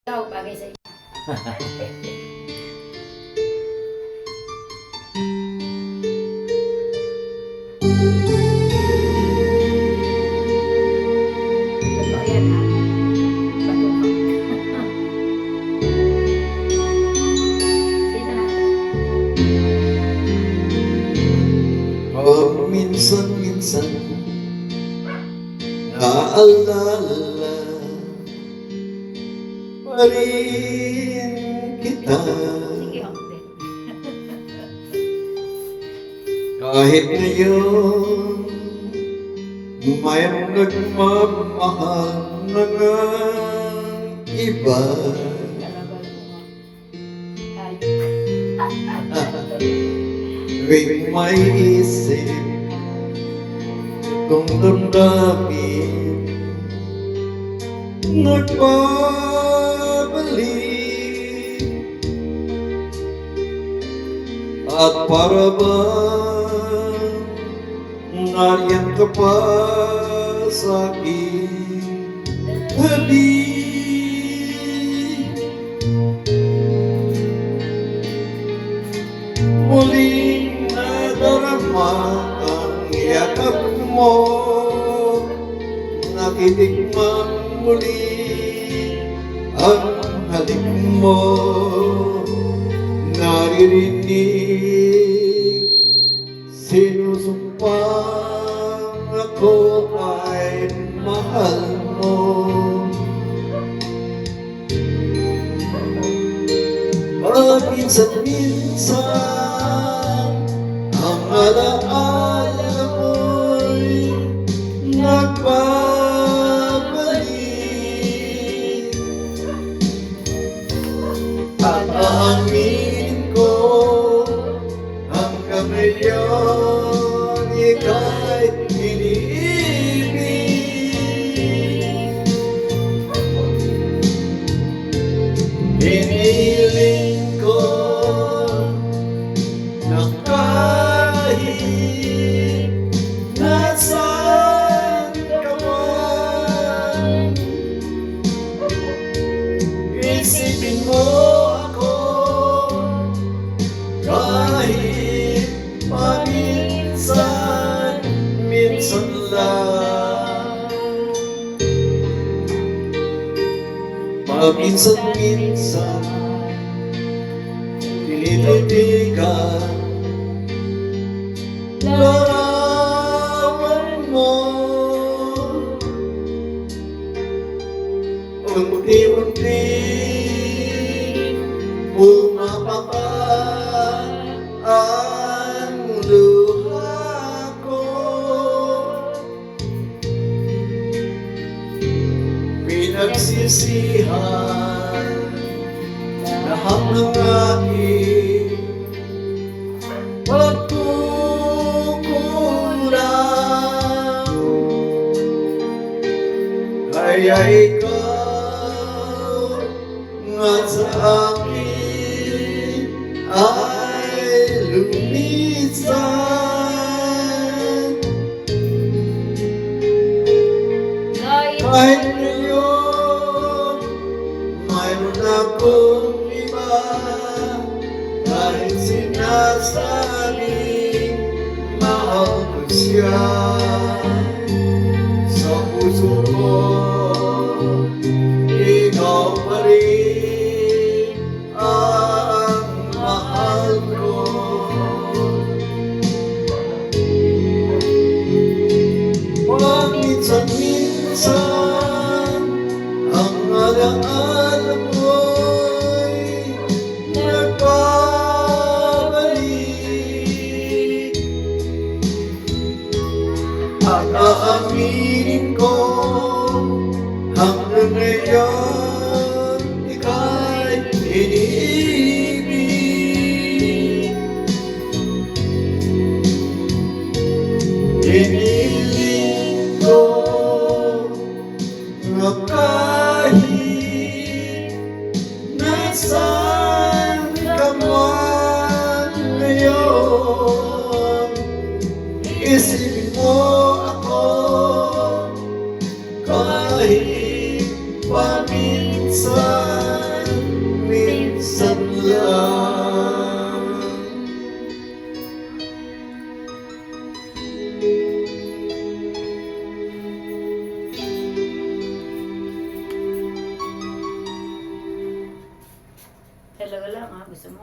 Ikaw, bagay sa'yo. Totoo yan, ha? Batukan. Sino na? Minsan-minsan naaalala pa rin kita. Sige, ako din. Kahit ngayon mayroong nagmamahal ng iba. Kalabal mo. Ay. Tuwing may isip itong damdamin, nagbabalik. At para bang nariyan ka pa sa aking tabi. Muling nadarama ang yakap mo, nakitikmang muli ang halik mo, naririnig sinusumpang ako ay mahal mo. Minsan-minsan ang alaala mo'y nagbabalik. At aaminin ko hanggang ngayon ika'y iniibig. Hinihiling ko na kahit nasaan ka man, isipin mo ako kahit paminsan-minsan lang. Paminsan-minsan tinititigan larawan mo, unti-unti bumababa ang luha ko. Pinagsisihan lahat ng aking pagkukulang, kaya ikaw nga sa akin ay lumisan. Kahit ngayon mayroon akong iba, kahit sinasabing mahal ko siya, sa puso ko ikaw pa rin ang mahal ko. Minsan-minsan ang alaala mo'y nagbabalik. At aaminin ko hanggang ngayon ika'y iniibig. Hinihiling ko na kahit nasaan ka man ngayon, isipin mo ako kahit paminsan. talaga lang ha. Gusto mo